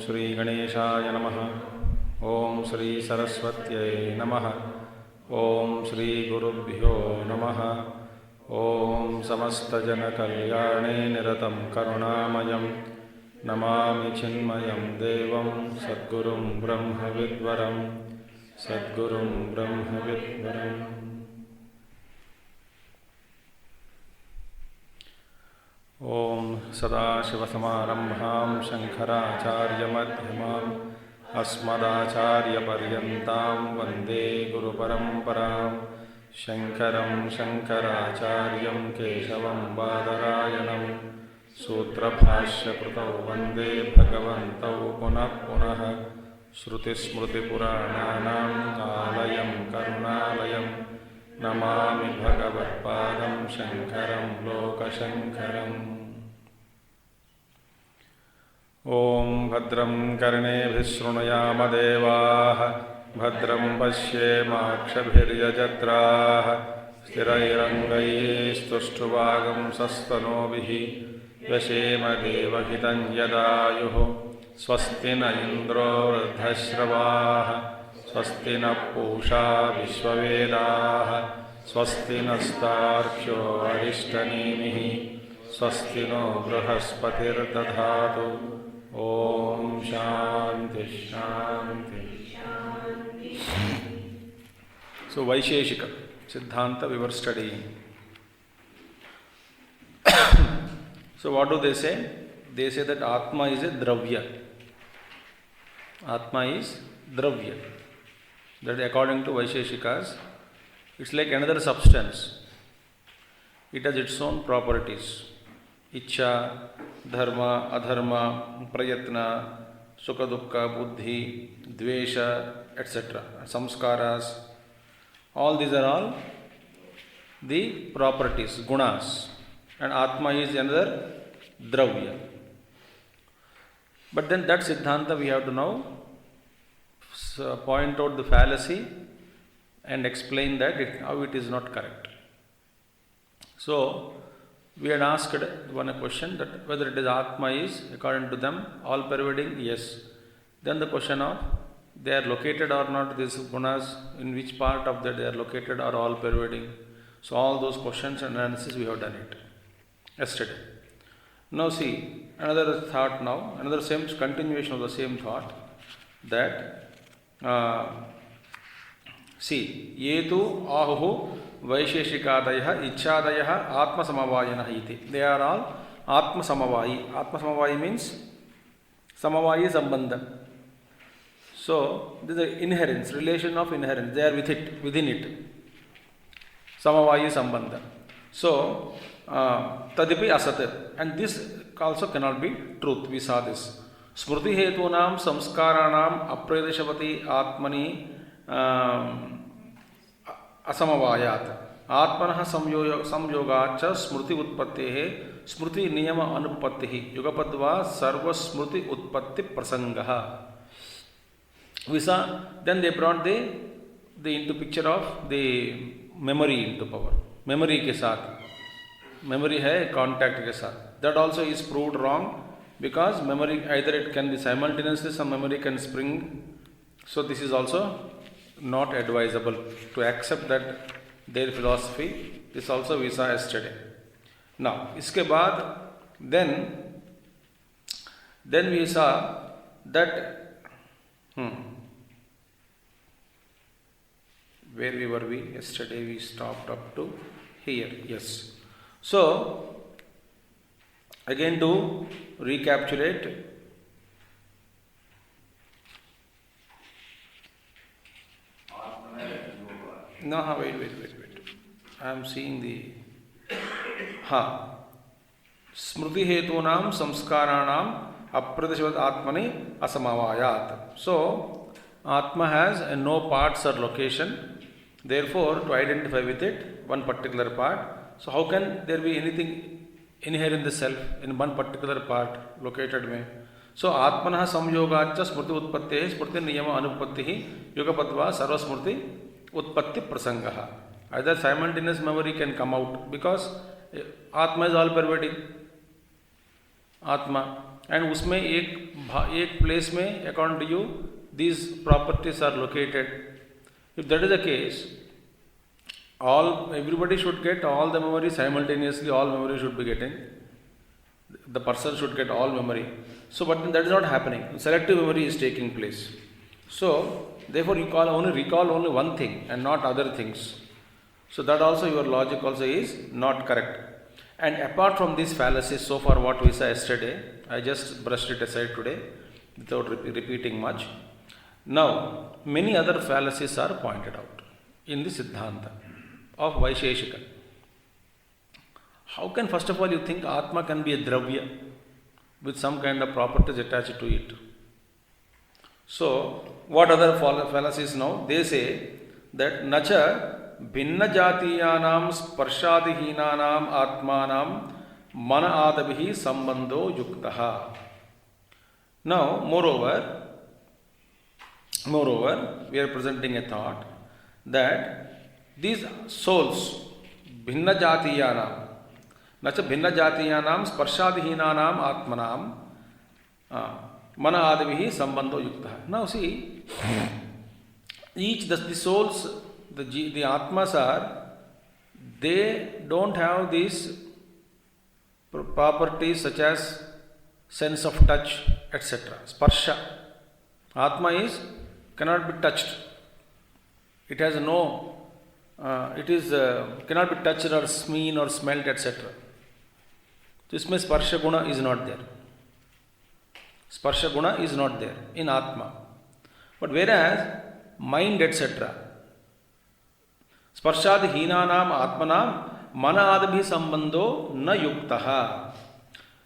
ಶ್ರೀ ಗಣೇಶಾಯ ನಮಃ. ಓಂ ಶ್ರೀ ಸರಸ್ವತ್ಯೈ ನಮಃ. ಓಂ ಶ್ರೀ ಗುರುಭ್ಯೋ ನಮಃ. ಓಂ ಸಮಸ್ತಜನಕಲ್ಯಾಣೇ ನಿರತಂ ಕರುಣಾಮಯಂ ನಮಾಮಿ ಚಿನ್ಮಯಂ ದೇವಂ ಸದ್ಗುರುಂ ಬ್ರಹ್ಮವಿದ್ವರಂ ಸದ್ಗುರುಂ ಬ್ರಹ್ಮವಿದ್ವರಂ. ಓಂ ಸದಾಶಿವಸಮಾರಂಭಾಂ ಶಂಕರಾಚಾರ್ಯಮಧ್ಯಮಾಂ ಅಸ್ಮದಾಚಾರ್ಯಪರ್ಯಂತಾಂ ವಂದೇ ಗುರುಪರಂಪರಾಂ. ಶಂಕರಂ ಶಂಕರಾಚಾರ್ಯಂ ಕೇಶವಂ ಬಾದರಾಯಣಂ ಸೂತ್ರಭಾಷ್ಯಕೃತೌ ವಂದೇ ಭಗವಂತೌ ಪುನಃ ಪುನಃ. ಶ್ರುತಿಸ್ಮೃತಿಪುರಾಣಾನಾಂ ಆಲಯಂ ಕರುಣಾಲಯಂ ನಮಾಮಿ ಭಗವತ್ಪಾದಂ ಶಂಕರಂ ಲೋಕಶಂಕರಂ. ಓಂ ಭದ್ರಂ ಕರ್ಣೇಭಿಃ ಶೃಣುಯಾಮ ದೇವಾಃ ಭದ್ರಂ ಪಶ್ಯೇಮಾಕ್ಷಭಿರ್ಯಜತ್ರಾಃ ಸ್ಥಿರೈರಂಗೈಸ್ತುಷ್ಟುವಾಗಂಸಸ್ತನೂಭಿಃ ವ್ಯಶೇಮ ದೇವಹಿತಂ ಯದಾಯುಃ. ಸ್ವಸ್ತಿ ನ ಇಂದ್ರೋ ವೃದ್ಧಶ್ರವಾಃ ಸ್ವಸ್ತಿ ನ ಪೂಷಾ ವಿಶ್ವವೇದಾಃ ಸ್ವಸ್ತಿ ನಸ್ತಾರ್ಕ್ಷ್ಯೋ ಅರಿಷ್ಟನೇಮಿಃ ಸ್ವಸ್ತಿ no ಬೃಹಸ್ಪತಿರ್ದಧಾತು. Om Shanti Shanti. So Vaisheshika Siddhanta we were studying. So what do they say? They say that Atma is a Dravya. Atma is Dravya. That according to Vaisheshikas, it's like another substance. It has its own properties. Ichha, Dharma, Adharma, Prayatna, Sukha Dukkha, Buddhi, Dvesha, etc. Samskaras. All these are all the properties, gunas. And Atma is another Dravya. But then that Siddhanta we have to now point out the fallacy and explain that how it is not correct. So, we had asked one question that whether it is Atma is, according to them, all pervading, yes. Then the question of they are located or not, these gunas, in which part of that they are located or all pervading. So, all those questions and analysis we have done it yesterday. Now, see, another thought now, another same continuation of the same thought that see, yetu ahuhu vaisheshikadayah ichchadayah atma samavayinah iti. They are all atma samavayi. Atma samavayi means samavayi sambandha. So this is inherence, relation of inherence. They are with it, within it. Samavayi sambandha. So tadipi asat. And this also cannot be truth. We saw this. Smrti hetunam samskaranam apradeshavati atmani asamavayat. Atmanah samyogacha smrti utpattehe smrti niyama anupattihi yugapadva sarva smrti utpatti prasangaha. We saw, then they brought the into picture of the memory into power. Memory ke saath. Memory hai contact ke saath. That also is proved wrong because memory either it can be simultaneously, some memory can spring. So this is also not advisable to accept that their philosophy. This also we saw yesterday. Now, iske baad then we saw that where we were yesterday we stopped up to here. Yes. So again to recapitulate, no, wait. I am seeing the Smrti hetunam samskaranam Apradeshivat Atmani asamavayat. So, Atma has no parts or location. Therefore, to identify with it, one particular part. So, how can there be anything inherent in the self in one particular part located में? So, Atmanah samyogacha smrti utpattehi smrti niyama anupattihi yugapadva sarvasmrti utpatti prasangaha. Either simultaneous memory can come out because Atma is all pervading. Atma. And उसमें एक place में according to you these properties are located. If that is the case, everybody should get all the memory simultaneously. All memory should be getting. The person should get all memory. So, but that is not happening. Selective memory is taking place. So, therefore, you recall only one thing and not other things. So that also your logic also is not correct. And apart from these fallacies, so far what we saw yesterday, I just brushed it aside today without repeating much. Now, many other fallacies are pointed out in the Siddhanta of Vaisheshika. How can, first of all, you think Atma can be a Dravya with some kind of properties attached to it? So, what other fallacies now? They say that Nacha भिन्न जातीयानां स्पर्शादिहीनानां आत्मानां मन आदभिः संबंधो युक्तः. Now, moreover, we are presenting a thought that these souls, भिन्न जातीयानां, न च भिन्न जातीयानां स्पर्शादिहीनानां आत्मनां मन आदभिः संबंधो युक्तः. Now, see, the souls, the Atmas they don't have these properties such as sense of touch, etc. Sparsha. Atma cannot be touched. It has no, cannot be touched or seen or smelt, etc. So, इसमें sparsha guna is not there. Sparsha guna is not there in Atma. But whereas mind, etc. स्पर्शादि हीनानाम आत्मनाम मन आदि संबंधो न युक्तः.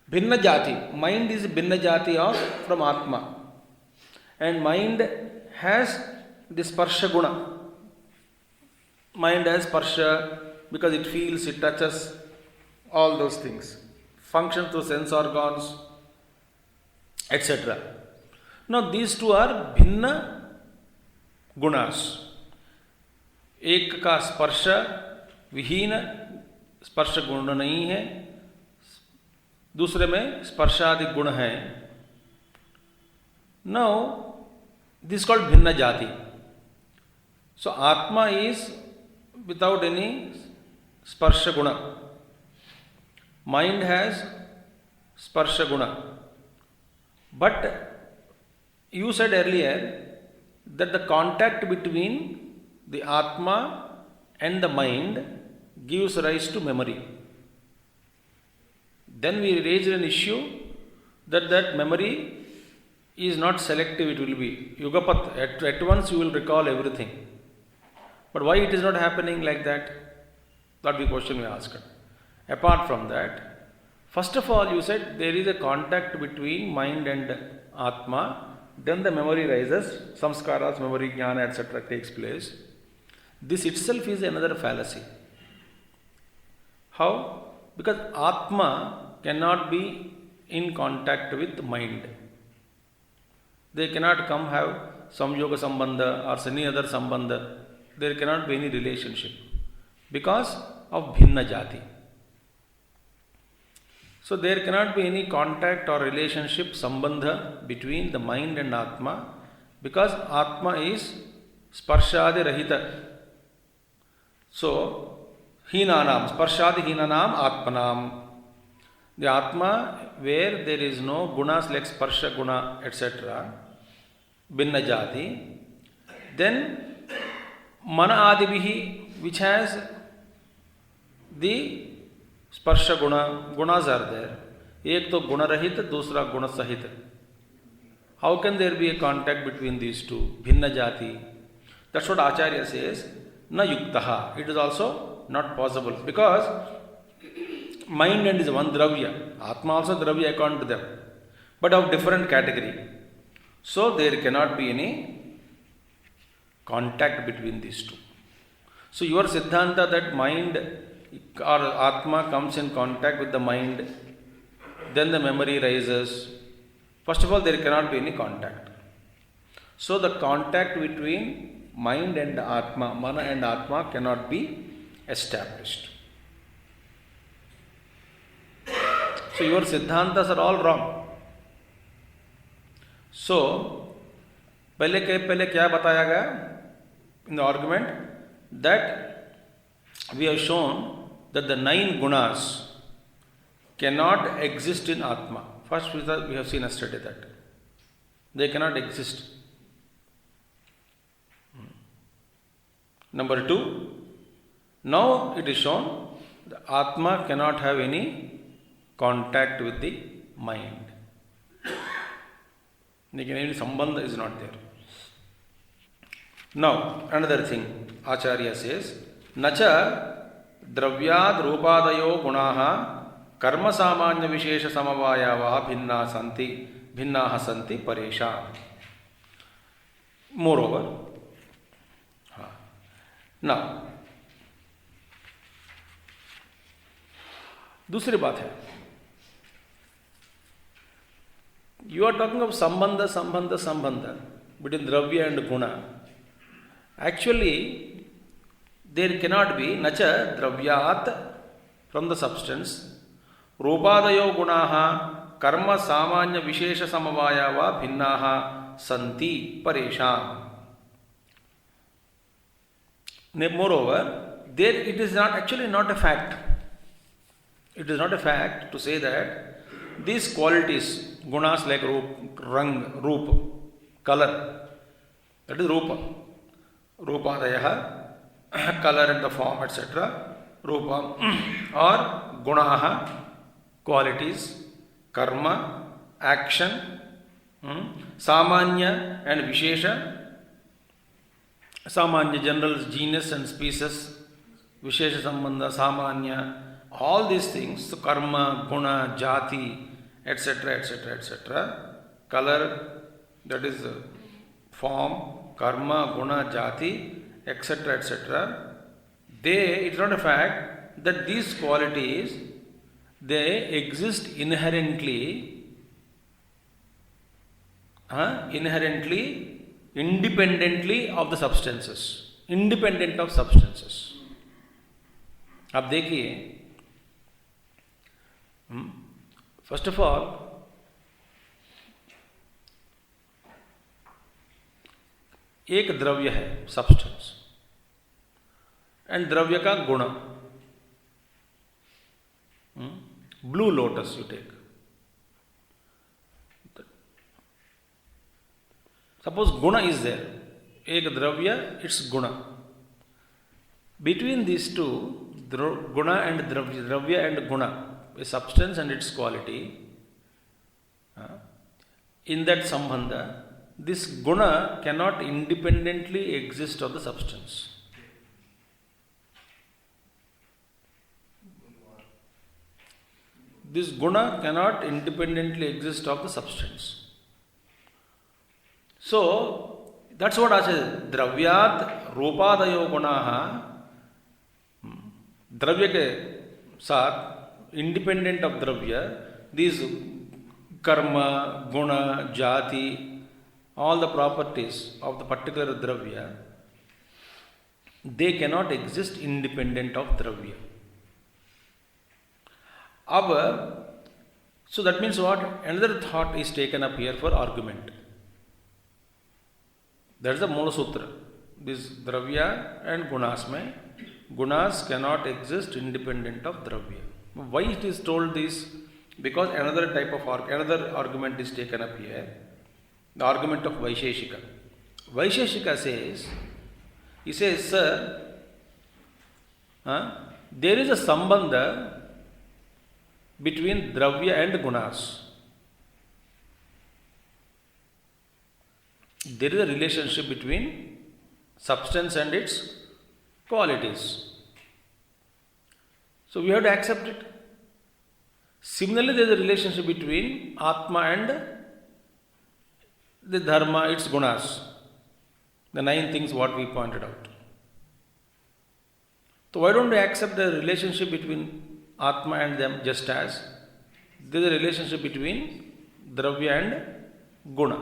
भिन्न जाति, mind is भिन्न jati of from Atma, and mind has the sparsha guna. Mind has sparsha because it feels, it touches, all those things, function through sense organs, etc. Now these two are भिन्न gunas. एक का स्पर्श विहीन स्पर्श गुण नहीं है, दूसरे में स्पर्शादि गुण है. Now, this is called भिन्न जाति. So, Atma is without any sparsha guna. Mind has sparsha guna. But you said earlier that the contact between the Atma and the mind gives rise to memory. Then we raised an issue that memory is not selective, it will be Yugapat. At once you will recall everything. But why it is not happening like that? That the question we asked. Apart from that, first of all you said there is a contact between mind and Atma, then the memory rises, samskaras, memory, jnana, etc. takes place. This itself is another fallacy. How? Because Atma cannot be in contact with mind. They cannot come have samyoga sambandha or any other sambandha. There cannot be any relationship because of bhinna jati. So there cannot be any contact or relationship, sambandha between the mind and Atma because Atma is sparshadi rahita. So, hinanam, sparshadi hinanam atmanam. The Atma where there is no gunas like sparsha guna, etc. Binna jati. Then, mana adibihi, which has the sparsha guna, gunas are there. Ek to guna rahit, dusra guna sahit. How can there be a contact between these two? Bhinna jati. That's what Acharya says. Na yuktaha. It is also not possible because mind and is one dravya. Atma also dravya according to them. but of different category. So there cannot be any contact between these two. So your Siddhanta that mind or Atma comes in contact with the mind, then the memory rises. First of all, there cannot be any contact. So the contact between mind and Atma, Mana and Atma cannot be established. So your Siddhantas are all wrong. So, पहले क्या बताया गया in the argument? That we have shown that the 9 gunas cannot exist in Atma. First we have seen yesterday that they cannot exist. Number 2, now it is shown the Atma cannot have any contact with the mind. Any Sambandha is not there. Now, another thing, Acharya says, Nacha dravyad rupadayo gunaha karma samanya vishesha samavayava bhinnaha santi paresha. Moreover, now, दूसरी बात है, you are talking of Sambandha between Dravya and Guna. Actually, there cannot be Nacha Dravyat from the substance, Rupadayo Gunaha Karma Samanya Vishesha Samavayava Bhinnaha Santi Paresham. Moreover, there it is not actually not a fact. It is not a fact to say that these qualities, gunas like roop, color, that is rupa. Rupadayaha, color and the form, etc. Rupa or gunaha, qualities, karma, action, samanya and vishesha. Samanya, general, genus and species, vishesha sambandha, samanya, all these things, so karma, guna, jati, etc., etc., etc., color, that is form, karma, guna, jati, etc., etc., it's not a fact that these qualities, they exist inherently, independently of the substances, independent of substances. अब देखिए, first of all, एक द्रव्य है, substance, and द्रव्य का गुण. Blue lotus you take. Suppose guna is there, एक द्रव्य, its guna. Between these two, guna and dravya and guna, a substance and its quality, in that sambandha, this guna cannot independently exist of the substance. This guna cannot independently exist of the substance. So, that's what I said. Dravyat rupadayo gunaha, द्रव्य के साथ independent of द्रव्य, these karma, guna, jati, all the properties of the particular dravya, they cannot exist independent of dravya. So that means what? Another thought is taken up here for argument. That is the Mula Sutra. This dravya and gunas mein, gunas cannot exist independent of dravya. Why it is told this? Because another type of another argument is taken up here. The argument of Vaisheshika. Vaisheshika says, he says, sir, there is a sambandha between dravya and gunas. There is a relationship between substance and its qualities. So we have to accept it. Similarly, there is a relationship between Atma and the Dharma, its gunas. The 9 things what we pointed out. So why don't we accept the relationship between Atma and them just as there is a relationship between Dravya and Guna.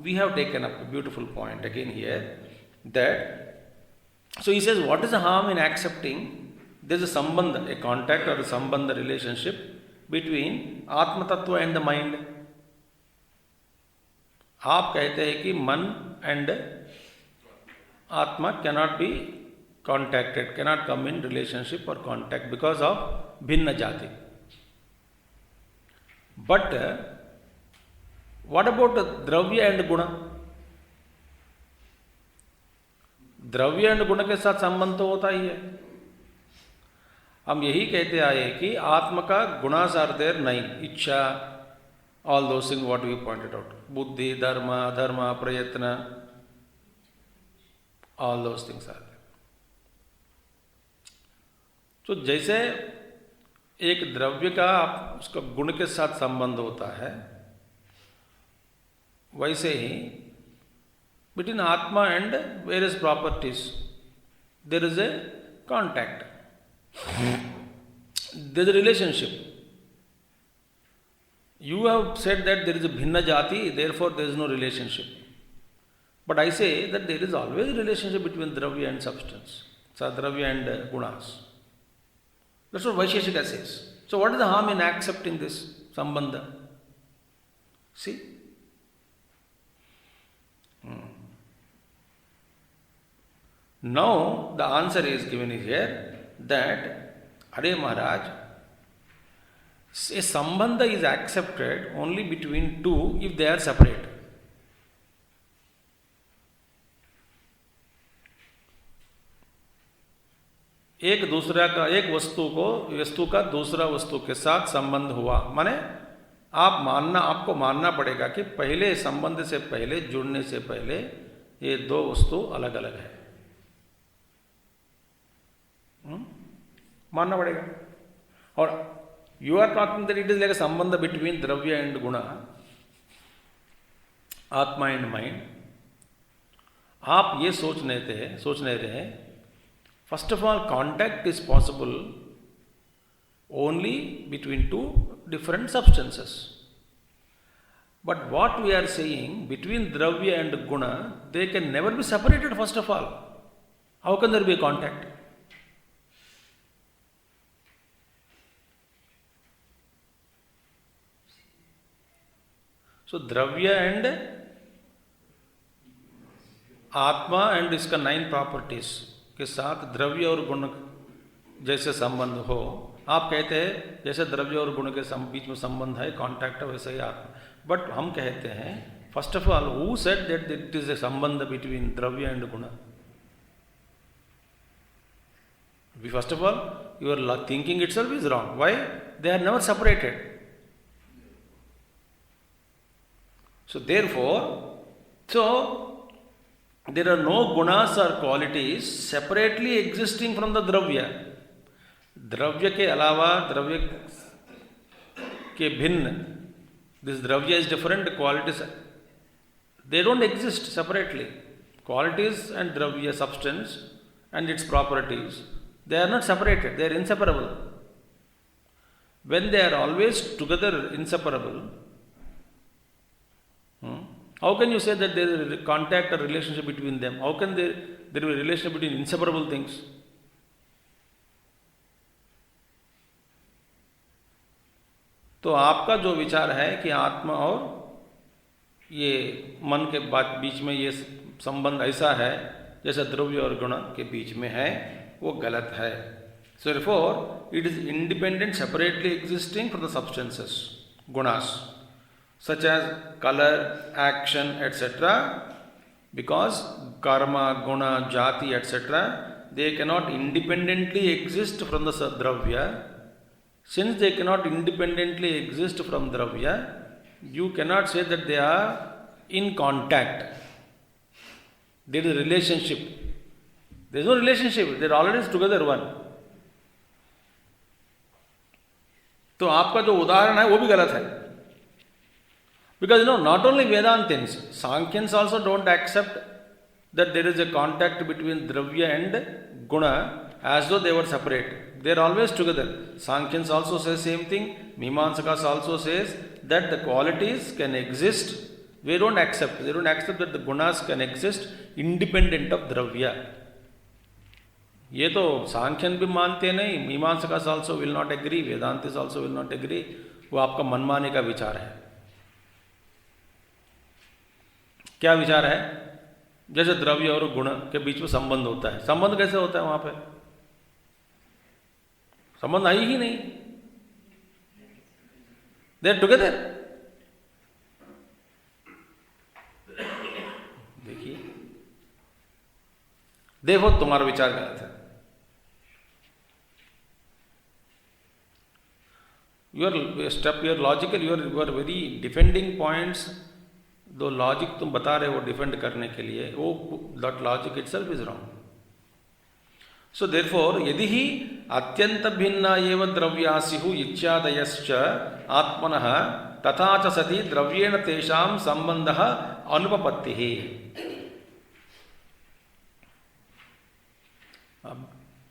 We have taken up a beautiful point again here that, so he says, what is the harm in accepting there is a Sambandha, a contact or a Sambandha relationship between Atma Tattva and the mind. आप कहते हैं कि मन and Atma cannot be contacted, cannot come in relationship or contact because of bhinna jati. But what about Dravya and Guna? द्रव्य and गुण के साथ संबंध तो होता ही है. हम यही कहते आए कि आत्म का गुणास आर देयर 9, इच्छा, all those things what we pointed out, buddhi, dharma, dharma, prayatna, all those things are there. तो जैसे एक द्रव्य का उसका गुण के साथ संबंध होता है, वैसे ही between Atma and various properties there is a contact, there is a relationship. You have said that there is a bhinna jati, therefore there is no relationship. But I say that there is always a relationship between dravya and substance, sadravya and gunas. That's what Vaisheshika says. So what is the harm in accepting this Sambandha? See? Now the answer is given here that, Hare Maharaj, a Sambandha is accepted only between two if they are separate. एक वस्तु का दूसरा वस्तु के साथ संबंध हुआ, माने आपको मानना पड़ेगा कि पहले संबंध से पहले, जुड़ने से पहले ये दो वस्तु अलग अलग है. मानना पड़ेगा. और you are talking that it is like a sambandha between dravya and guna, atma and mind. आप ये सोचने रहे, first of all, contact is possible only between two different substances. But what we are saying, between dravya and guna, they can never be separated first of all. How can there be a contact? So द्रव्य and आत्मा and इसका 9 properties के साथ द्रव्य और गुण जैसे संबंध हो, आप कहते हैं जैसे द्रव्य और गुण के बीच में संबंध है, कांटेक्ट है, वैसे ही आत्मा. बट हम कहते हैं, first of all, who said that it is a संबंध बिटवीन द्रव्य एंड गुण? First of all, your thinking itself is wrong. Why? They are never separated. So therefore, there are no gunas or qualities separately existing from the dravya. द्रव्य के अलावा, द्रव्य के भिन्न, this dravya is different, qualities, they don't exist separately. Qualities and dravya, substance and its properties, they are not separated, they are inseparable. When they are always together, inseparable, how can you say that there is a contact or relationship between them? How can there be a relationship between inseparable things? तो आपका जो विचार है कि आत्मा और ये मन के बीच में ये संबंध ऐसा है जैसे द्रव्य और गुण के बीच में है, वो गलत है. So therefore, it is independent, separately existing from the substances, gunas, such as color, action, etc. Because karma, guna, jati, etc., they cannot independently exist from the dravya. Since they cannot independently exist from dravya, you cannot say that they are in contact. There is a relationship. There is no relationship. They are already together one. तो आपका जो उदाहरण है वो भी गलत है. Because not only Vedantins, Sankhya's also don't accept that there is a contact between Dravya and Guna as though they were separate. They are always together. Sankhya's also says same thing. Mīmānsakas also says that the qualities can exist. They don't accept that the Gunas can exist independent of Dravya. ये तो सांख्यन भी मानते नहीं, मीमांसकास also will not agree, वेदांतिस also will not agree. वो आपका मनमाने का विचार है. क्या विचार है? जैसे द्रव्य और गुण के बीच में संबंध होता है. संबंध कैसे होता है? वहां पे संबंध आई ही नहीं. They are together. देखिए, देखो तुम्हारा विचार गलत है. your logical, you are very defending points. दो लॉजिक तुम बता रहे हो डिफेंड करने के लिए, वो that logic itself is wrong. So therefore, यदि ही अत्यंत भिन्ना एव द्रव्या स्युः इत्यादयश्च आत्मनः तथा च सति द्रव्येण तेषां संबंधः अनुपपत्तिः.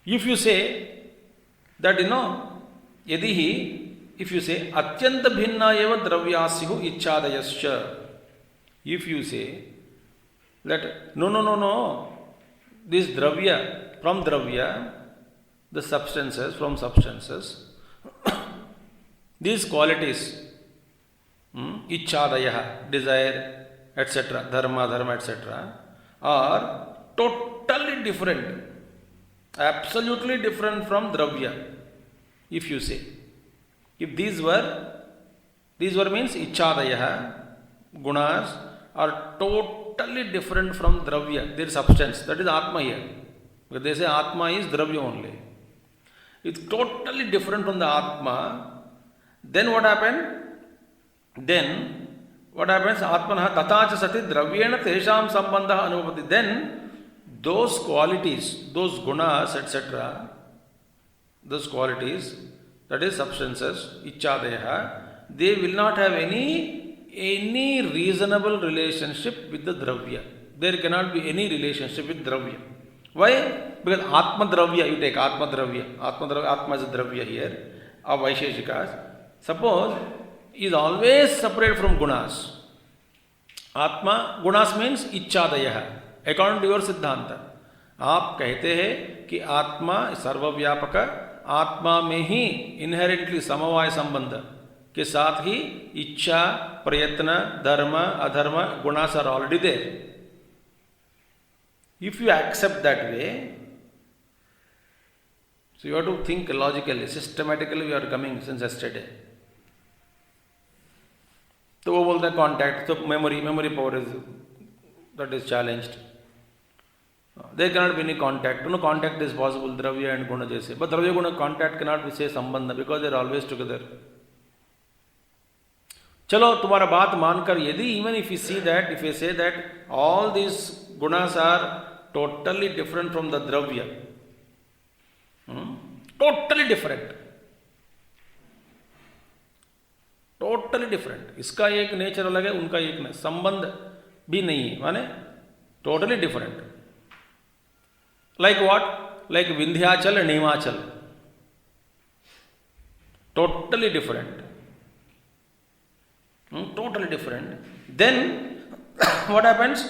If you say that यदि ही, if you say अत्यंत भिन्ना एव द्रव्या स्युः इत्यादयश्च, if you say that no, this dravya, from dravya, the substances, from substances, these qualities, ichchadaya, desire, etc., dharma, etc., are totally different, absolutely different from dravya. If you say, if these were means ichchadaya, gunas, are totally different from dravya, their substance, that is atma here. Because they say atma is dravya only. It's totally different from the atma. Then what happened? Atmanah tatacha sati dravyena tesham sambandha anupati. Then those qualities, those gunas, etc., those qualities, that is substances, ichchadeha, they will not have any reasonable relationship with the dravya. There cannot be any relationship with dravya. Why? Because atma dravya, you take atma dravya. Atma is a dravya here, of Vaisheshikas. Suppose is always separate from gunas. Atma, gunas means ichchadayah. According to your सिद्धांत, आप कहते हैं कि आत्मा सर्वव्यापक, आत्मा में ही inherently समवाय संबंध के साथ ही इच्छा, प्रयत्न, धर्म, अधर्म, गुणास are already there. If you accept that way, so you have to think logically, systematically. We are coming since yesterday. तो वो बोलते हैं contact, so memory power is challenged. There cannot be any contact. No contact is possible, dravya and guna जैसे. But dravya guna contact cannot be say sambandha because they are always together. चलो तुम्हारा बात मानकर, यदि even if you say that all these gunas are totally different from the dravya, totally different, इसका एक nature अलग है, उनका एक नहीं, संबंध भी नहीं है, माने totally different. Like what? Like Vindhyachal and Himachal, totally different. Totally different. Then what happens?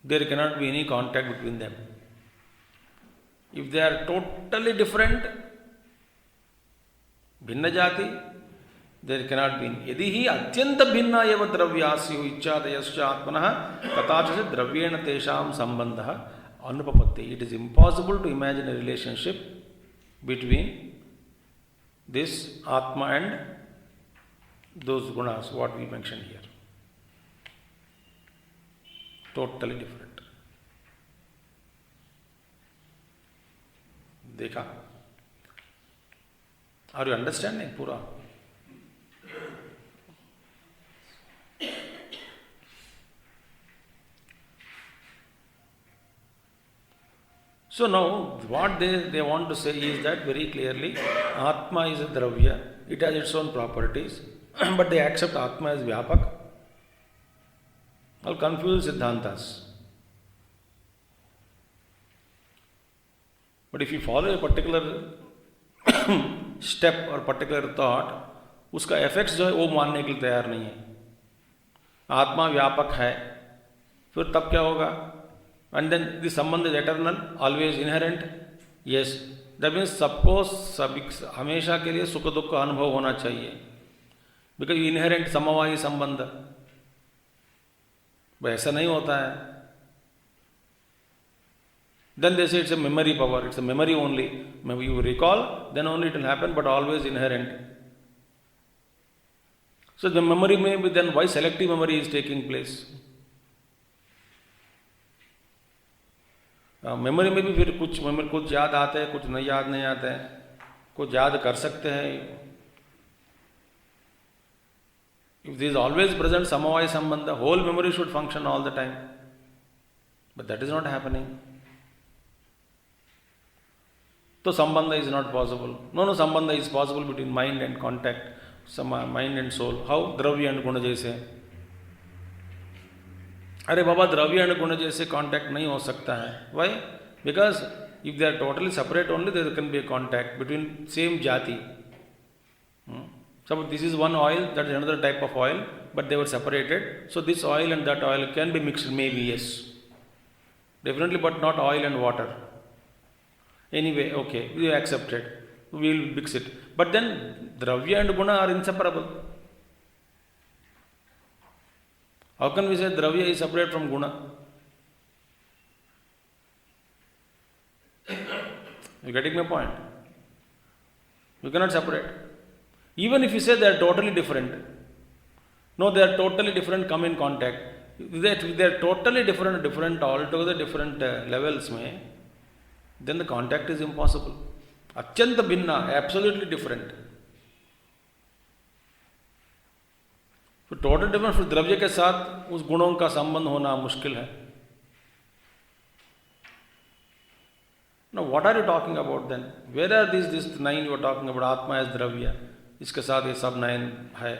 There cannot be any contact between them. If they are totally different, भिन्न जाति, there cannot be. यदि ही अत्यंत भिन्ना एव द्रव्यास्यु इच्छादयश्च आत्मनः तथा च द्रव्येण तेषां संबंधः अनुपपत्ति. It is impossible to imagine a relationship between this Atma and those gunas, what we mentioned here. Totally different. देखा? Are you understanding पूरा? So now what they want to say is that very clearly Atma is a Dravya, it has its own properties, but they accept Atma as Vyapak. All confused Siddhantas. But if you follow a particular step or particular thought, उसका effects जो है वो मानने के लिए तैयार नहीं है. आत्मा व्यापक है, फिर तब क्या होगा? And then the Sambandha is eternal, always inherent. Yes, that means सबको हमेशा के लिए सुख दुख का अनुभव होना चाहिए. Because inherent समवायी संबंध. भाई ऐसा नहीं होता है. Then they say it's a memory power, it's a memory only. Maybe you recall, then only it will happen, but always inherent. So the memory may be, then why selective memory is taking place? Memory में भी फिर कुछ याद आते हैं, कुछ नहीं याद नहीं आते हैं, कुछ याद कर सकते हैं. If there is always present samavaya sambandha, whole memory should function all the time. But that is not happening. So sambandha is not possible. No, sambandha is possible between mind and contact, mind and soul. How? Dravya and guna जैसे. अरे बाबा द्रव्य and गुण जैसे contact नहीं हो सकता है. Why? Because if they are totally separate only, there can be a contact between same jati. So this is one oil, that is another type of oil, but they were separated. So this oil and that oil can be mixed, maybe, yes. Definitely, but not oil and water. Anyway, okay, we accept it. We will mix it. But then dravya and guna are inseparable. How can we say dravya is separate from guna? You getting my point? You cannot separate. Even if you say they are totally different, no, they are totally different, come in contact. If they are totally different, altogether different levels, then the contact is impossible. Atyanta bhinna, absolutely different. तो total difference फिर द्रव्य के साथ उस गुणों का संबंध होना मुश्किल है. Now what are you talking about then? Where are this 9 you are talking about? आत्मा as द्रव्य, इसके साथ ये सब 9 है.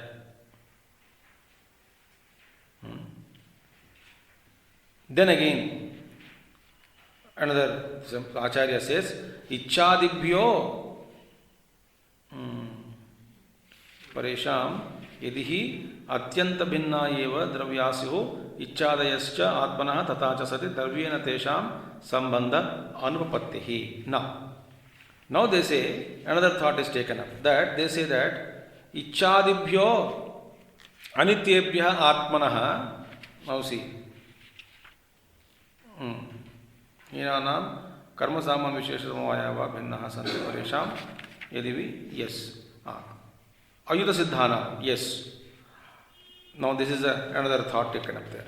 Then again another Acharya says इच्छादिभ्यो परेशान यदि ही अत्यंत भिन्ना एव द्रव्यास्युः इच्छादयश्च आत्मनः तथा च सति द्रव्येन तेषां संबंध अनुपपत्तिः. Now they say, another thought is taken up, that they say that इच्छादिभ्यो अनित्येभ्यः आत्मनः, now see, हीनानां कर्म सामान्य विशेष समवाया वा भिन्नः सन्ति परेषां यदि भी, yes. Ayuta Siddhana, yes. Now this is another thought taken up there.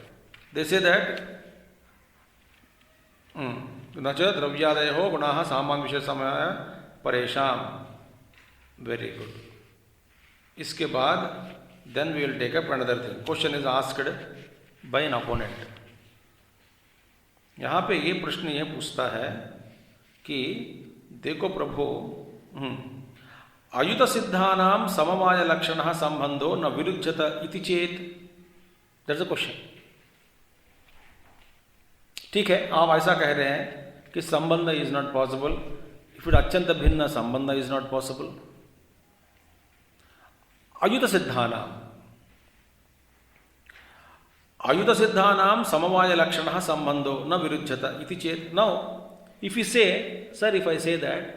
They say that Nacha Dravyadayaho Gunaha Saman Visheshamaya Paresham. Very good. Iske baad, then we will take up another thing. Question is asked by an opponent. यहाँ पे ये प्रश्न ये पूछता है कि देखो प्रभु, अयुत सिद्धानाम समवाय लक्षणः संबंधो न विरुध्यत इति चेत. That's a question. ठीक है, आप ऐसा कह रहे हैं कि संबंध is not possible. If it अत्यंत भिन्न संबंध इज नॉट पॉसिबल. अयुत सिद्धानाम समवाय लक्षणः संबंधो न विरुध्यत इति चेत. नाउ इफ यू से, sir, if I say that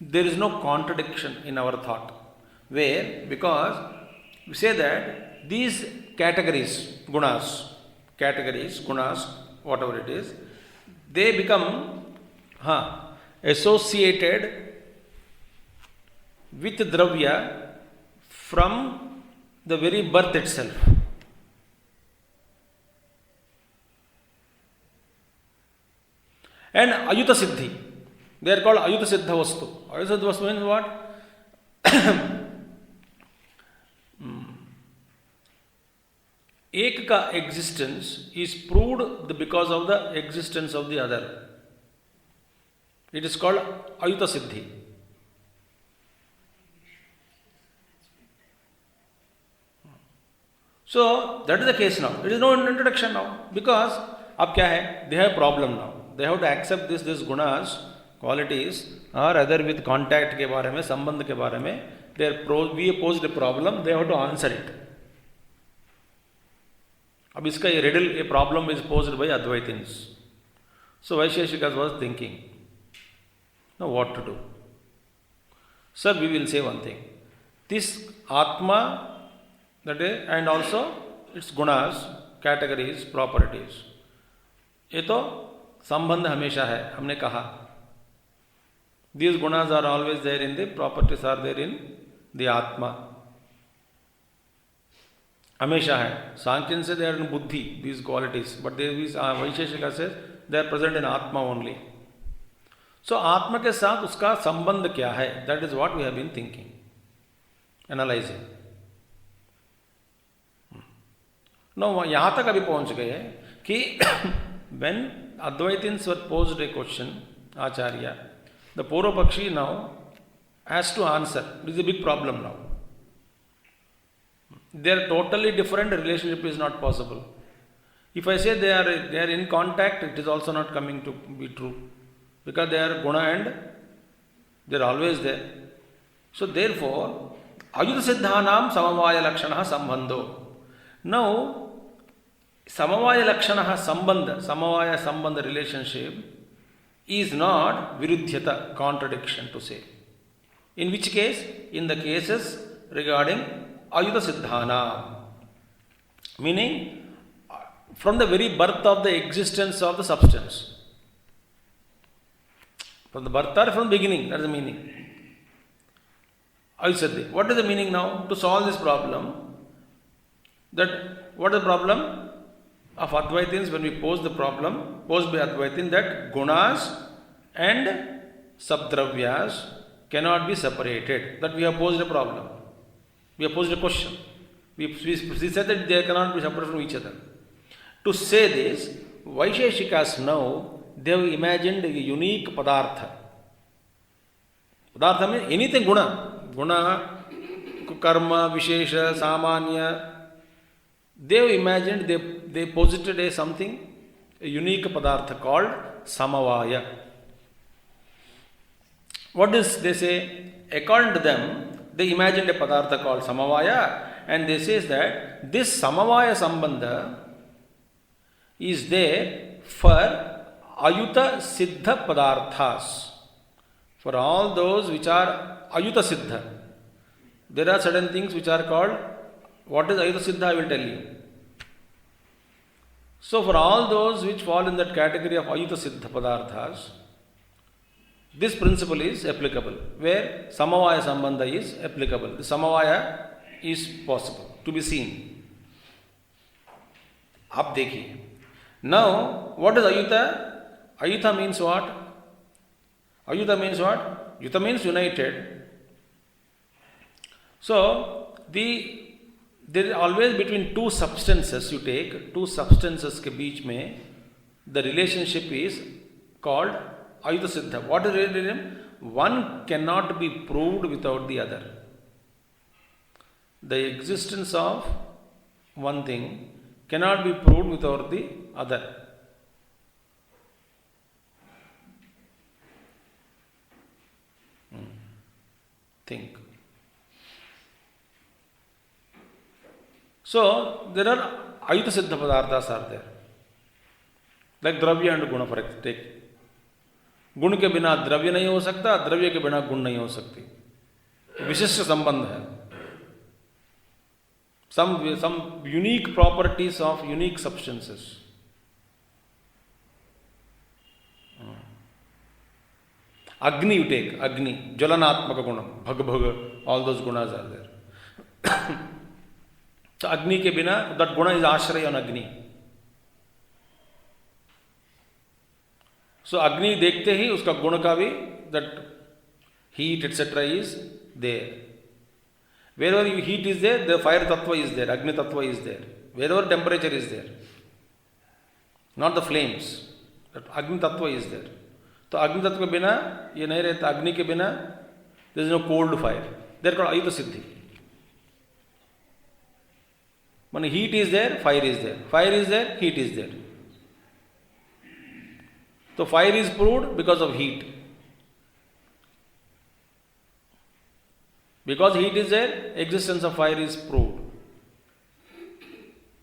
there is no contradiction in our thought, where, because we say that these categories, gunas, whatever it is, they become associated with dravya from the very birth itself. And ayuta siddhi, they are called ayuta siddha vastu. Ayuta siddha vastu means what? एक का existence is proved because of the existence of the other. It is called Ayuta Siddhi. So that is the case now. It is no introduction now. Because अब क्या है? They have problem now. They have to accept this gunas, qualities, or other with contact के बारे में, संबंध के बारे में. We posed a problem, they have to answer it. अब इसका ये riddle, a problem is posed by Advaitins. So Vaisheshikas was thinking, now what to do? Sir, we will say one thing. This Atma, that is, and also its gunas, categories, properties. ये तो संबंध हमेशा है, हमने कहा. These gunas are always there in the properties, are there in the Atma. हमेशा है. Sankhyan says they are in buddhi, these qualities, but Vaisheshika says they are present in Atma only. So Atma के साथ उसका संबंध क्या है? That is what we have been thinking, analyzing. Now यहाँ तक अभी पहुँच गए कि when Advaitins were posed a question, Acharya, the Purvapakshi now has to answer. This is a big problem now. They are totally different, relationship is not possible. If I say they are in contact, it is also not coming to be true. Because they are guna and they are always there. So therefore, Ayuta Siddhanam Samavaya Lakshanaha Sambandho. Now, Samavaya Lakshanaha Sambandha, Samavaya Sambandha relationship is not Virudhyata, contradiction to say. In which case? In the cases regarding Ayuta Siddhana. Meaning, from the very birth of the existence of the substance. From the birth or from the beginning, that is the meaning. Ayuta. What is the meaning now? To solve this problem, what is the problem of Advaitins when we pose the problem, posed by Advaitin, that gunas and sabdravyas cannot be separated. That we have posed a problem. We have posed a question. We said that they cannot be separated from each other. To say this, Vaisheshikas now, they have imagined a unique padartha. Padartha means anything guna. Guna, karma, vishesha, samanya. They have imagined, they posited a unique padartha called samavaya. What does they say? According to them, they imagined a padartha called samavaya, and they say that this samavaya sambandha is there for ayuta siddha padarthas. For all those which are ayuta siddha. There are certain things which are called, what is ayuta siddha, I will tell you. So for all those which fall in that category of ayuta siddha padarthas, this principle is applicable, where samavaya sambandha is applicable. The samavaya is possible to be seen. Aap dekhiye. Now, what is ayuta? Ayuta means what? Ayuta means what? Yuta means united. So, there is always between two substances you take, two substances ke beech mein, the relationship is called ayuta siddha. What is relationship? One cannot be proved without the other. The existence of one thing cannot be proved without the other. Think. So, there are ayuta siddha padarthas are there. Like dravya and guna, for take. गुण के बिना द्रव्य नहीं हो सकता, द्रव्य के बिना गुण नहीं हो सकती. विशिष्ट संबंध है. Some unique properties of unique substances. Agni you take, Agni, Jalanatmaka gunam, Bhag Bhag, all those gunas are there. So Agni ke bina, that guna is ashraya on Agni. So Agni dekhte hi uska guna ka bhi, that heat etc. is there. Wherever heat is there, the fire tattva is there, Agni tattva is there. Wherever temperature is there, not the flames, that Agni tattva is there. तो अग्नि तत्व के बिना ये नहीं रहता, अग्नि के बिना there is no cold fire, there called अयुत सिद्धि। माने heat is there, fire is there, fire is there, heat is there. तो fire is proved because of heat, because heat is there, existence of fire is proved,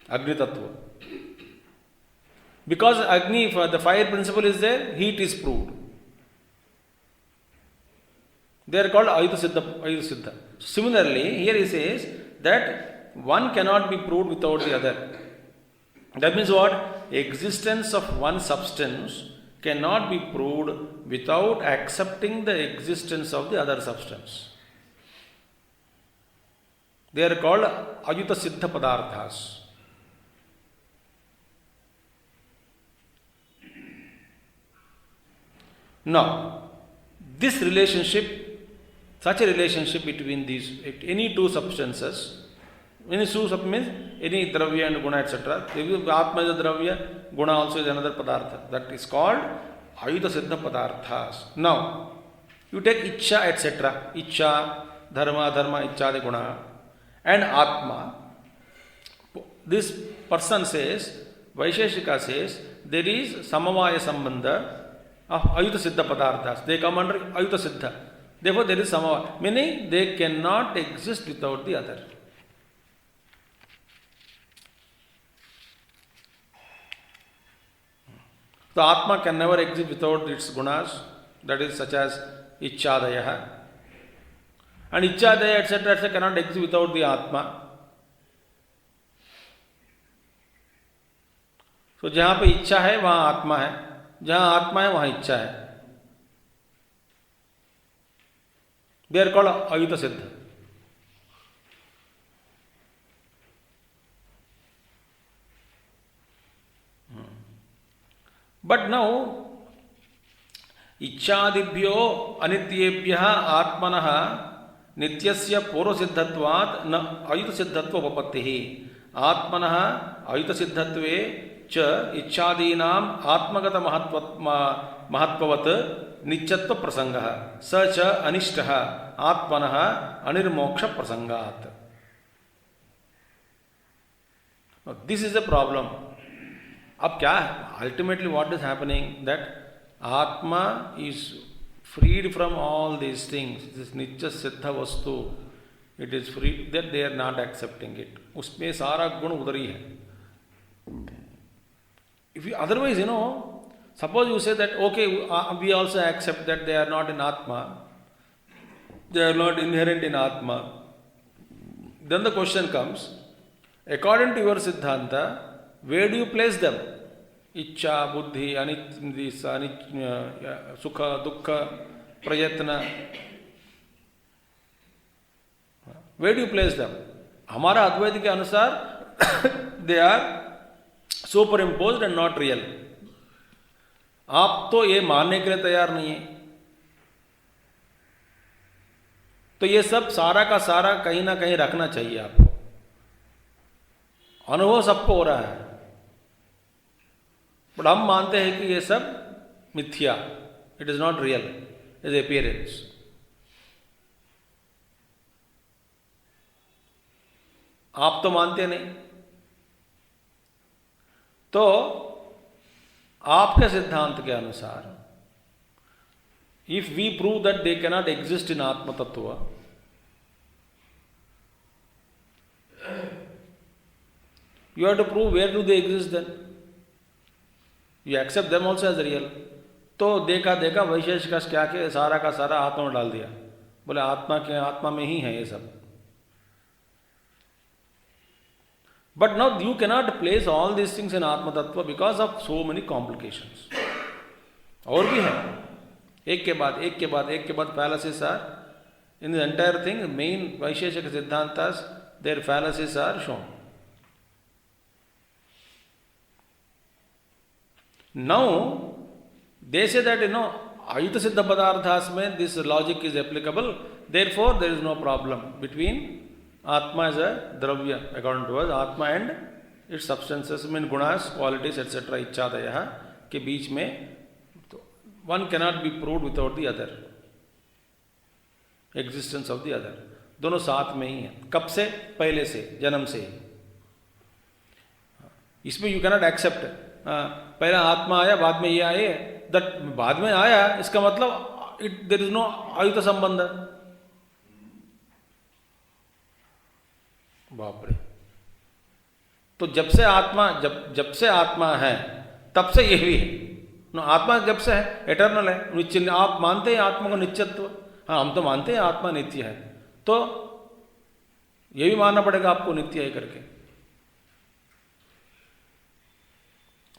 अग्नि तत्व। Because Agni, the fire principle is there, heat is proved. They are called Ayuta Siddha. Similarly, here he says that one cannot be proved without the other. That means what? Existence of one substance cannot be proved without accepting the existence of the other substance. They are called Ayuta Siddha Padarthas. Now, this relationship, such a relationship between these, any two substances, any two substances means any dravya and guna, etc. Atma is a dravya, guna also is another padartha. That is called Ayuta Siddha Padarthas. Now, you take Ichcha, etc. Ichcha, Dharma, Ichchadi guna, and Atma. This person says, Vaisheshika says, there is Samavaya Sambandha of Ayuta Siddha Padarthas. They come under Ayuta Siddha. Therefore, there is Samavaya. Meaning, they cannot exist without the other. So, Atma can never exist without its gunas. That is such as Ichchadaya. And Ichchadaya, etc. cannot exist without the Atma. So, जहाँ पे इच्छा है वहाँ आत्मा है, जहाँ आत्मा है वहाँ इच्छा है। They are called Ayuta Siddha. But now, Ichchadibhyo anityebhyah atmanah nityasya purvasiddhatvat na Ayuta Siddhatva upapattihi. Atmanah Ayuta Siddhatve च इच्छादीनाम आत्मगत महत्ववत् नित्यत्व प्रसंगः स च अनिष्टः आत्मनः अनिर्मोक्ष प्रसंगात्. This is a problem. अब क्या है? Ultimately what is happening that आत्मा is freed from all these things. This नित्य सिद्ध वस्तु, it is free, that they are not accepting it. उसमें सारा गुण उधर ही है. If you, otherwise, suppose you say that, okay, we also accept that they are not in Atma, they are not inherent in Atma. Then the question comes, according to your Siddhanta, where do you place them? Ichcha, Buddhi, Sukha, Dukkha, Prayatna. Where do you place them? हमारा अद्वैत के अनुसार they are superimposed and not real. आप तो ये मानने के लिए तैयार नहीं है. तो ये सब सारा का सारा कहीं ना कहीं रखना चाहिए आपको. अनुभव सबको हो रहा है, बट हम मानते हैं कि ये सब मिथ्या, it is not real, is appearance. आप तो मानते नहीं. तो आपके सिद्धांत के अनुसार, if we prove that they cannot exist in आत्म तत्व, you have to prove where do they exist. Then you accept them also as real. तो देखा वैशेषिक क्या के सारा का सारा आत्मा में डाल दिया. बोले आत्मा में ही है ये सब. But now you cannot place all these things in Atma Tattva because of so many complications. और भी है, एक के बाद fallacies are in the entire thing. The main Vaisheshika Siddhantas, their fallacies are shown. Now they say that Ayuta Siddha Padarthas mein this logic is applicable. Therefore there is no problem between Atma is a dravya, according to us, Atma and its substances, gunas, qualities, etc. इच्छादयः के बीच में. तो one cannot be proved without the other. Existence of the other. दोनों साथ में ही है. कब से? पहले से, जन्म से. इसमें you cannot accept. पहला आत्मा आया, बाद में ये आए. That बाद में आया, इसका मतलब there is no आयुत संबंध. बाप रे. तो जब से आत्मा है, तब से ये भी है. आत्मा जब से है, एटर्नल है. नित्य. आप मानते हैं आत्मा को नित्यत्व? हाँ, हम तो मानते हैं आत्मा नित्य है. तो ये भी मानना पड़ेगा आपको नित्य है करके.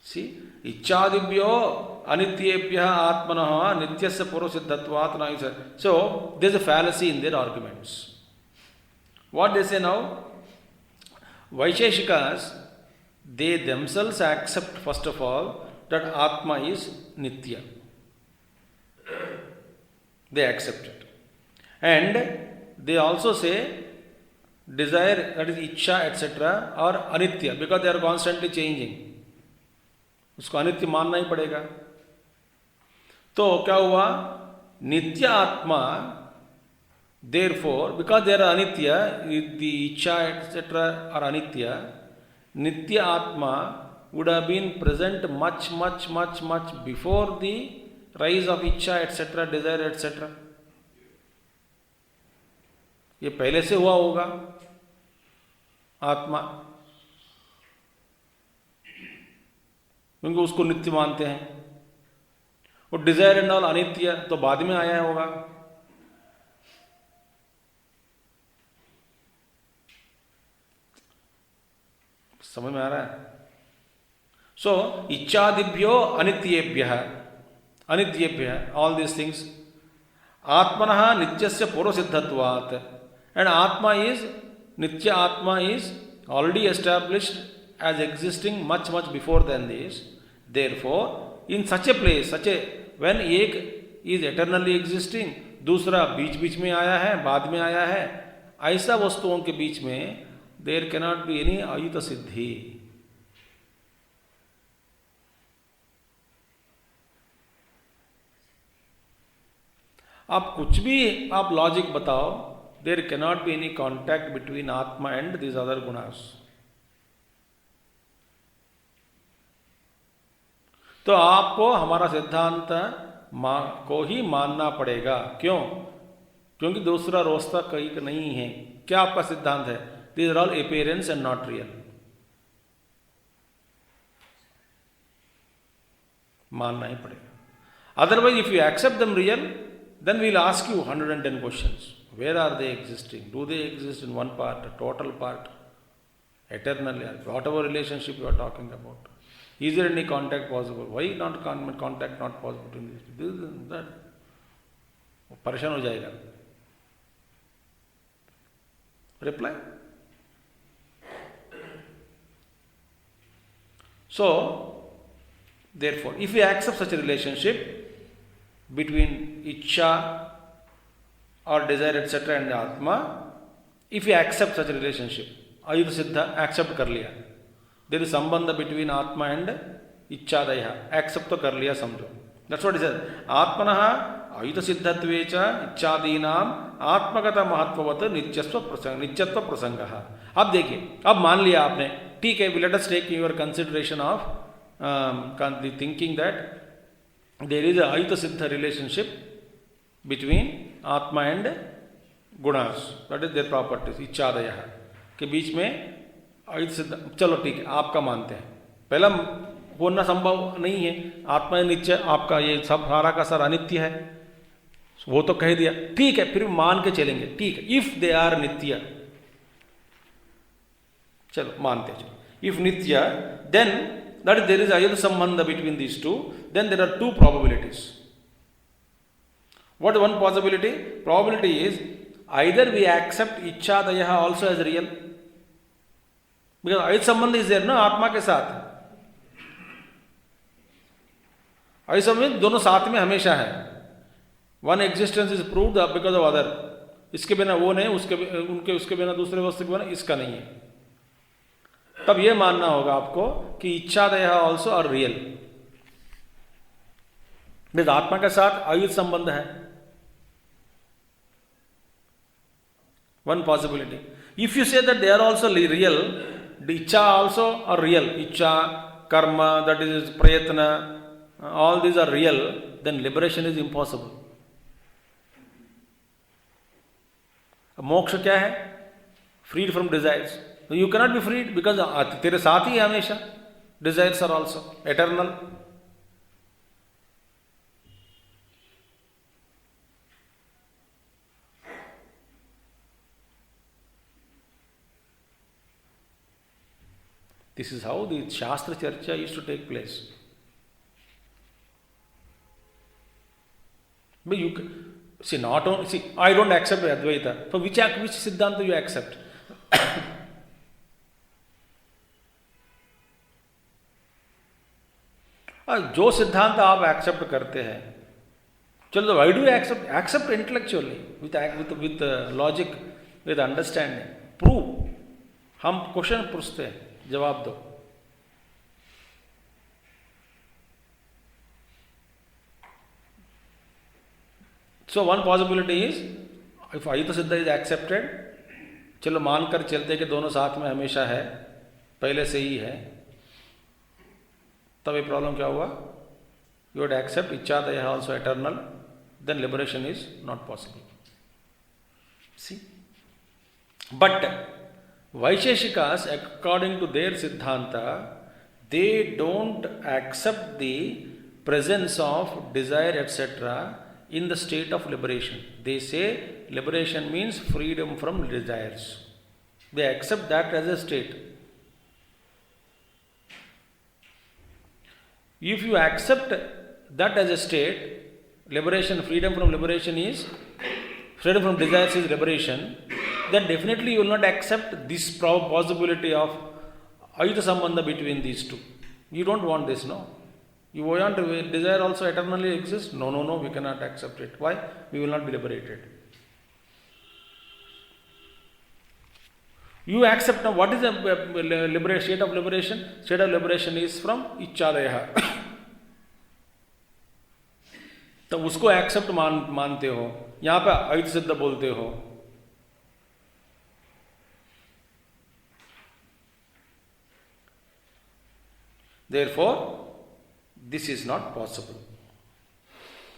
सी इच्छादिभ्यो अनित्येभ्यः आत्मनः नित्यस्य पूर्वसिद्धत्वात् न. So there is a fallacy in their arguments. What they say now? Vaisheshikas, they themselves accept first of all that Atma is Nitya. They accept it. And they also say desire, that is Ichha, etc. are Anitya because they are constantly changing. उसको अनित्य मानना ही पड़ेगा. तो क्या हुआ? नित्य आत्मा, therefore, because they are anitya, the Ichha, etc. are anitya, Nitya Atma would have been present much before the rise of Ichha, etc., desire, etc. ये पहले से हुआ होगा आत्मा, क्योंकि उसको नित्य मानते हैं. और डिजायर एंड ऑल अनित्य तो बाद में आया होगा. समझ में आ रहा है? सो इच्छादिभ्यो अनित्येभ्यः ऑल दीज थिंग्स आत्मनः नित्यस्य पूर्वसिद्धत्वात्. एंड आत्मा इज नित्य. आत्मा is already established as existing much before than this. Therefore, in such a place, when एक is eternally existing, दूसरा बीच में आया है, बाद में आया है, ऐसा वस्तुओं के बीच में there cannot be any आयुत सिद्धि. आप कुछ भी आप लॉजिक बताओ, there cannot be any contact between आत्मा and these other gunas. तो आपको हमारा सिद्धांत को ही मानना पड़ेगा. क्यों? क्योंकि दूसरा रास्ता कहीं नहीं है. क्या आपका सिद्धांत है? These are all appearance and not real. मानना ही पड़ेगा. Otherwise, if you accept them real, then we'll ask you 110 questions. Where are they existing? Do they exist in one part, a total part, eternally, whatever relationship you are talking about? Is there any contact possible? Why not contact not possible between these two? This and that. परेशान हो जाएगा. Reply. So, therefore, if we accept such a relationship between Ichha or desire, etc. and Atma, if we accept such a relationship, Ayuta Siddha, accept कर लिया. There is Sambandha between Atma and Ichchadaya. Accept to kar liya samjho. That's what he said. Atmanaha ayuta siddhatvecha ichchadinam atmagata mahatvavat nityatva prasangaha. अब देखिए, अब मान लिया आपने, ठीक है, let us take your consideration of the thinking that there is a ayuta siddha relationship between Atma and gunas, that is their properties, Ichchadaya के बीच में आयुत सिद्ध. चलो ठीक है, आपका मानते हैं. पहला होना संभव नहीं है. आत्मा नित्य, आपका ये सब सारा का सारा अनित्य है, वो तो कह दिया. ठीक है, फिर मान के चलेंगे. ठीक है, इफ दे आर नित्य, चलो मानते हैं. इफ नित्य, देन दैट देयर इज अयुत संबंध between these two, then there are two probabilities. What one possibility? Probability is either we accept इच्छादयः आल्सो एज रियल, बिकॉज आयुत संबंध इज देयर ना आत्मा के साथ. आयुत संबंध दोनों साथ में हमेशा है. One existence is proved because of other. इसके बिना वो नहीं, उसके बिना दूसरे वस्तु के बिना इसका नहीं है. तब यह मानना होगा आपको कि इच्छादयः आल्सो आर रियल. because आत्मा के साथ अयुत संबंध है. One possibility. If you say that they are also real, the Icha also are real. Icha, karma, that is prayatna, all these are real, then liberation is impossible. मोक्ष क्या है? Freed from desires. You cannot be freed because तेरे साथ ही है हमेशा. Desires are also eternal. This is how the Shastra Charcha used to take place. But you see, not only see, I don't accept Advaita. For which Siddhanta you accept? जो सिद्धांत आप accept करते हैं, चलो why do you accept intellectually with logic, with understanding, prove. हम question पूछते हैं, जवाब दो. So one possibility is, if Ayuta Siddha is accepted, चलो मानकर चलते कि दोनों साथ में हमेशा है, पहले से ही है, तब ये प्रॉब्लम क्या हुआ? You would accept Ichchadaya also eternal, then liberation is not possible. See? But Vaisheshikas, according to their Siddhanta, they don't accept the presence of desire, etc. in the state of liberation. They say liberation means freedom from desires. They accept that as a state. If you accept that as a state, liberation, freedom from desires is liberation, then definitely you will not accept this possibility of Ayuta Sambandha between these two. You don't want this, no? You want desire also eternally exist? No, we cannot accept it. Why? We will not be liberated. You accept now what is the state of liberation? State of liberation is from Ichchadaya. तो उसको accept मानते हो, यहाँ पे अयुत सिद्ध बोलते हो. Therefore, this is not possible.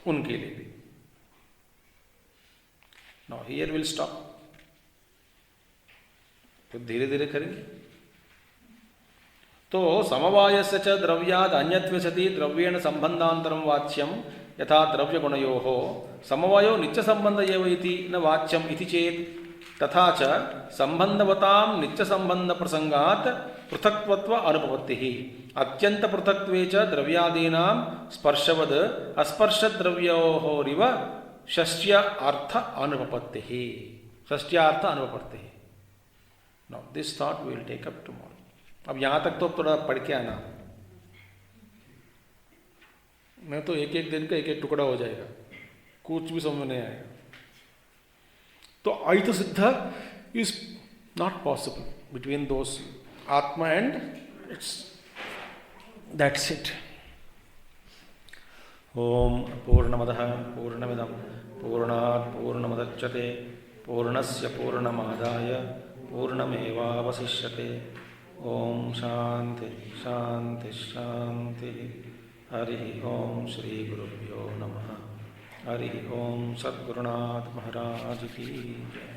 उनके लिए भी. Now here we'll stop. तो धीरे धीरे करेंगे. तो समवायस्य च द्रव्याद् अन्यत्वे सति द्रव्येण संबंधान्तरं वाच्यं यथा द्रव्यगुणयोः समवायो नित्यसंबंध एव इति न वाच्यम् इति चेत् तथा च संबंधवतां नित्यसंबंधप्रसंगात् पृथक्त्व अनुपपत्तिः अत्यन्तपृथक्त्वे च द्रव्यादीनां स्पर्शवद् अस्पर्शद्रव्योरिव षष्ट्य अर्थ अनुपपत्तिः. षष्ट्यार्थ अनुपपत्तिः. Now this thought we will take up tomorrow. अब यहाँ तक तो थोड़ा पढ़ के आना, मैं तो एक एक दिन का एक एक टुकड़ा हो जाएगा, कुछ भी समझ नहीं आएगा. तो अयुत सिद्ध is not possible between those Atma and that's it. Om Purnamadaha Purnamidam Purnat Purnamudachyate Purnasya Purnamadaya Purnamevavasishyate. Om Shanti Shanti Shanti. Hari Om Shri Gurubhyo Namaha. Hari Om Sadgurunath Maharaj Ki Jai.